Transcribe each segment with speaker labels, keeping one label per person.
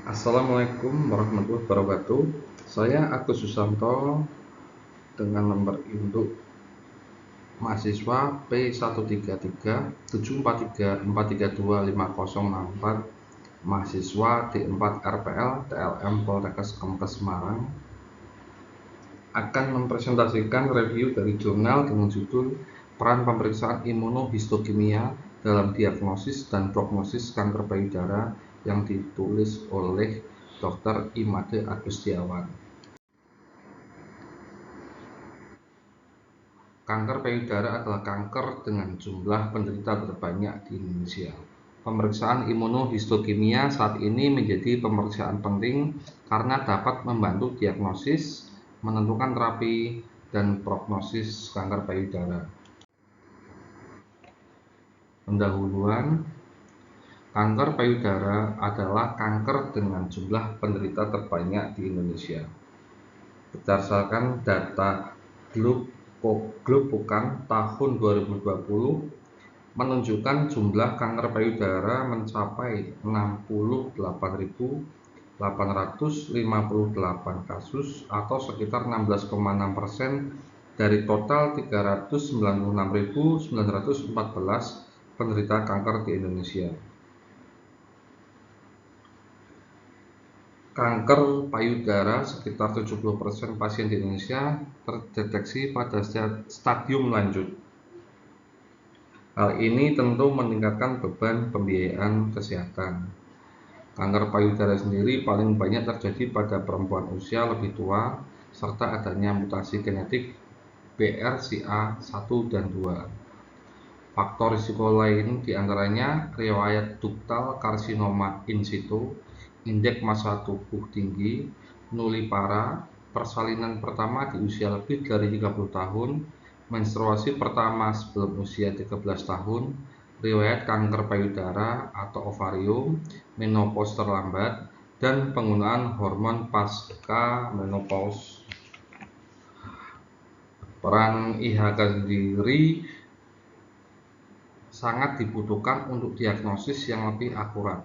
Speaker 1: Assalamualaikum warahmatullahi wabarakatuh. Saya Agus Susanto dengan nomor induk mahasiswa P133743432504, mahasiswa D4 RPL TLM Poltekkes Kemkes Semarang, akan mempresentasikan review dari jurnal dengan judul Peran Pemeriksaan Imunohistokimia dalam Diagnosis dan Prognosis Kanker Payudara yang ditulis oleh Dr. Imade Agustiawan. Kanker payudara adalah kanker dengan jumlah penderita terbanyak di Indonesia. Pemeriksaan imunohistokimia saat ini menjadi pemeriksaan penting karena dapat membantu diagnosis, menentukan terapi, dan prognosis kanker payudara. Pendahuluan. Kanker payudara adalah kanker dengan jumlah penderita terbanyak di Indonesia. Berdasarkan data Globokan tahun 2020 menunjukkan jumlah kanker payudara mencapai 68.858 kasus atau sekitar 16,6% dari total 396.914 penderita kanker di Indonesia. Kanker payudara, sekitar 70% pasien di Indonesia terdeteksi pada stadium lanjut. Hal ini tentu meningkatkan beban pembiayaan kesehatan. Kanker payudara sendiri paling banyak terjadi pada perempuan usia lebih tua, serta adanya mutasi genetik BRCA1 dan 2. Faktor risiko lain diantaranya riwayat duktal karsinoma in situ, indeks massa tubuh tinggi, nulipara, persalinan pertama di usia lebih dari 30 tahun, menstruasi pertama sebelum usia 13 tahun, riwayat kanker payudara atau ovarium, menopause terlambat, dan penggunaan hormon pasca menopause. Peran IHK sendiri sangat dibutuhkan untuk diagnosis yang lebih akurat,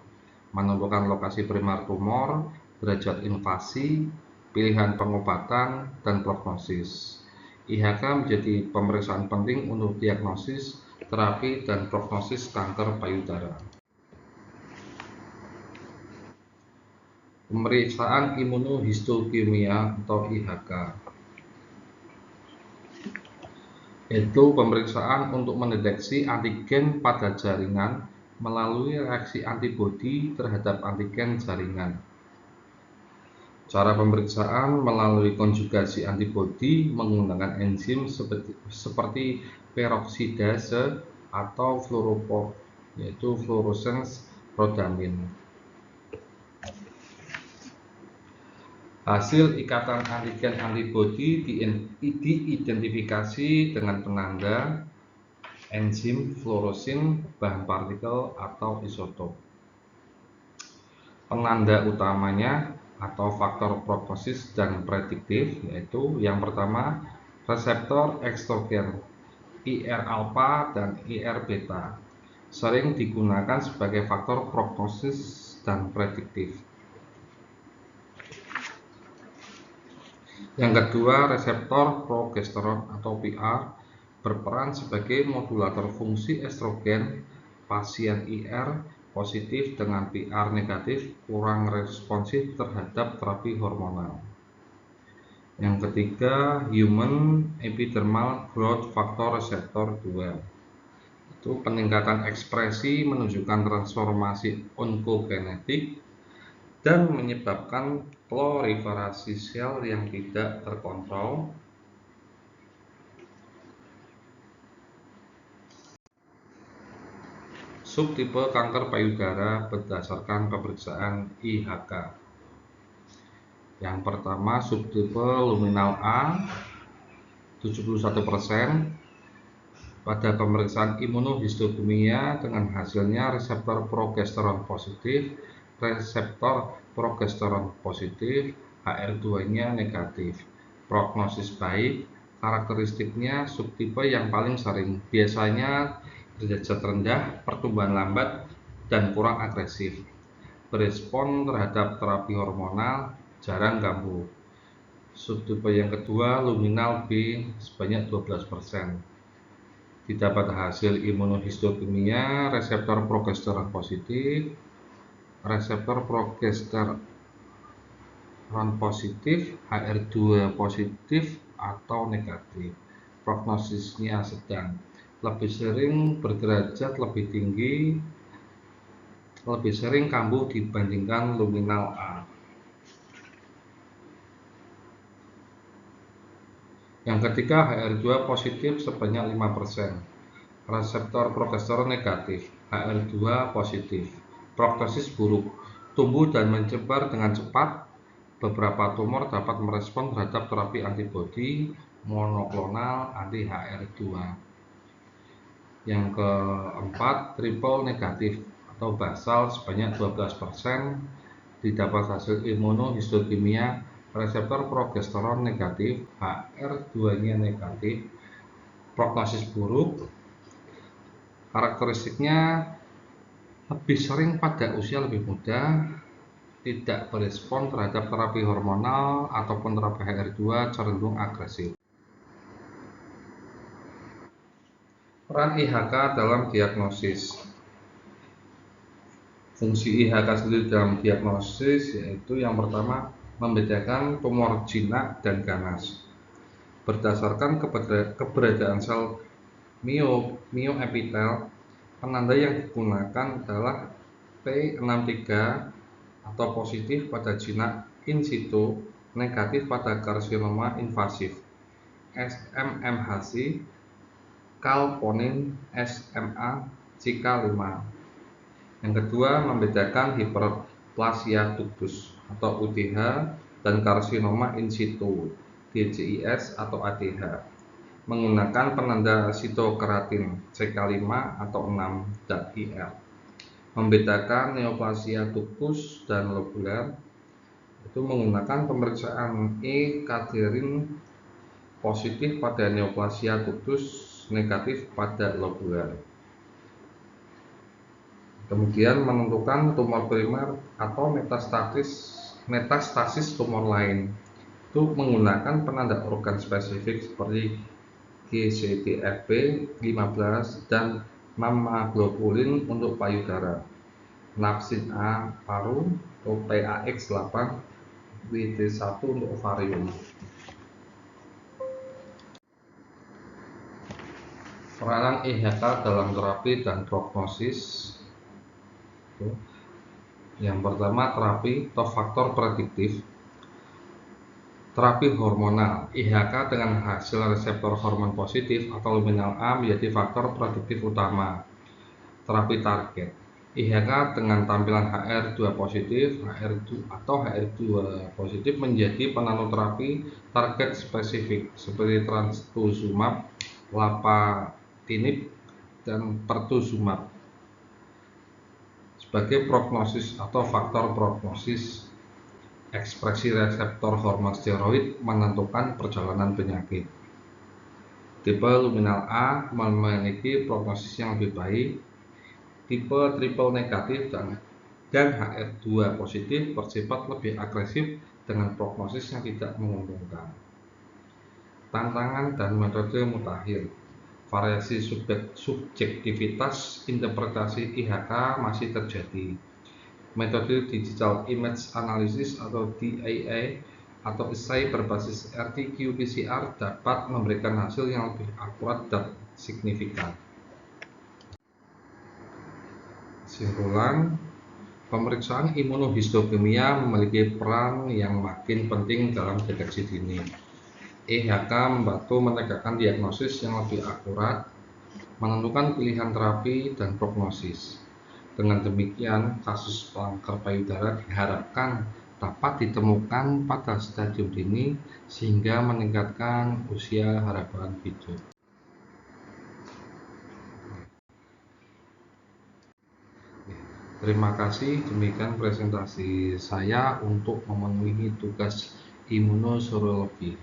Speaker 1: menentukan lokasi primer tumor, derajat invasi, pilihan pengobatan, dan prognosis. IHK menjadi pemeriksaan penting untuk diagnosis, terapi, dan prognosis kanker payudara. Pemeriksaan imunohistokimia atau IHK itu pemeriksaan untuk mendeteksi antigen pada jaringan melalui reaksi antibodi terhadap antigen jaringan. Cara pemeriksaan melalui konjugasi antibodi menggunakan enzim seperti peroksidase atau fluorophore, yaitu fluorescence rhodamin. Hasil ikatan antigen antibodi diidentifikasi dengan penanda enzim fluoresin, bahan partikel, atau isotop. Penanda utamanya atau faktor prognosis dan prediktif yaitu yang pertama reseptor estrogen IR-alpha dan IR-beta sering digunakan sebagai faktor prognosis dan prediktif. Yang kedua, reseptor progesteron atau PR berperan sebagai modulator fungsi estrogen. Pasien IR positif dengan PR negatif kurang responsif terhadap terapi hormonal. Yang ketiga, human epidermal growth factor receptor 2. Itu peningkatan ekspresi menunjukkan transformasi onkogenetik dan menyebabkan proliferasi sel yang tidak terkontrol. Subtipe kanker payudara berdasarkan pemeriksaan IHK. Yang pertama, subtipe luminal A 71% pada pemeriksaan imunohistokimia dengan hasilnya reseptor progesteron positif, HR2-nya negatif. Prognosis baik, karakteristiknya subtipe yang paling sering, biasanya derajat rendah, pertumbuhan lambat, dan kurang agresif. berespon terhadap terapi hormonal, jarang kambuh. Subtipe yang kedua, luminal B sebanyak 12%. Didapat hasil imunohistokimia reseptor progesteron positif, reseptor progesteron positif, HR2 positif atau negatif. Prognosisnya sedang, lebih sering berderajat lebih tinggi, lebih sering kambuh dibandingkan luminal A. Yang ketiga, HR2 positif sebanyak 5%. Reseptor progesteron negatif, HR2 positif. Prognosis buruk, tumbuh dan menyebar dengan cepat. Beberapa tumor dapat merespon terhadap terapi antibodi monoklonal anti HR2. Yang keempat, triple negatif atau basal sebanyak 12%. Didapat hasil imunohistokimia reseptor progesteron negatif, HR2-nya negatif. Prognosis buruk, karakteristiknya lebih sering pada usia lebih muda, tidak berespon terhadap terapi hormonal ataupun terapi HR2, cenderung agresif. Peran IHK dalam diagnosis. Fungsi IHK sendiri dalam diagnosis yaitu yang pertama, membedakan tumor jinak dan ganas. Berdasarkan keberadaan sel mioepitel, penanda yang digunakan adalah P63 atau positif pada jinak in situ, negatif pada karsinoma invasif, SMMHC, kalponin, SMA, CK5. Yang kedua, membedakan hiperplasia ductus atau UDH dan karsinoma in situ, DCIS atau ADH, menggunakan penanda sitokeratin CK5 atau 6 dan IR. Membedakan neoplasia ductus dan lobular itu menggunakan pemeriksaan E-cadherin positif pada neoplasia ductus, negatif pada lobular. Kemudian menentukan tumor primer atau metastasis tumor lain itu menggunakan penanda organ spesifik seperti GCTFP 15 dan mamaglobulin untuk payudara, napsin A paru atau PAX8, WT1 untuk ovarium. Peranan IHK dalam terapi dan prognosis. Yang pertama, terapi atau faktor prediktif. Terapi hormonal, IHK dengan hasil reseptor hormon positif atau luminal A menjadi faktor prediktif utama. Terapi target, IHK dengan tampilan HR2 positif atau HR2 positif menjadi penanoterapi target spesifik seperti trastuzumab, lapatinib, dan pertuzumab. Sebagai prognosis atau faktor prognosis, ekspresi reseptor hormon steroid menentukan perjalanan penyakit. Tipe luminal A memiliki prognosis yang lebih baik. Tipe triple negatif dan HR2 positif bersifat lebih agresif dengan prognosis yang tidak menguntungkan. Tantangan dan metode mutakhir. Variasi subjektivitas interpretasi IHK masih terjadi. Metode digital image analysis atau DIA atau assay berbasis RT-qPCR dapat memberikan hasil yang lebih akurat dan signifikan. Kesimpulan, pemeriksaan imunohistokimia memiliki peran yang makin penting dalam deteksi dini. IHK membantu menegakkan diagnosis yang lebih akurat, menentukan pilihan terapi dan prognosis. Dengan demikian, kasus kanker payudara diharapkan dapat ditemukan pada stadium dini sehingga meningkatkan usia harapan hidup. Terima kasih, demikian presentasi saya untuk memenuhi tugas imunoserologi.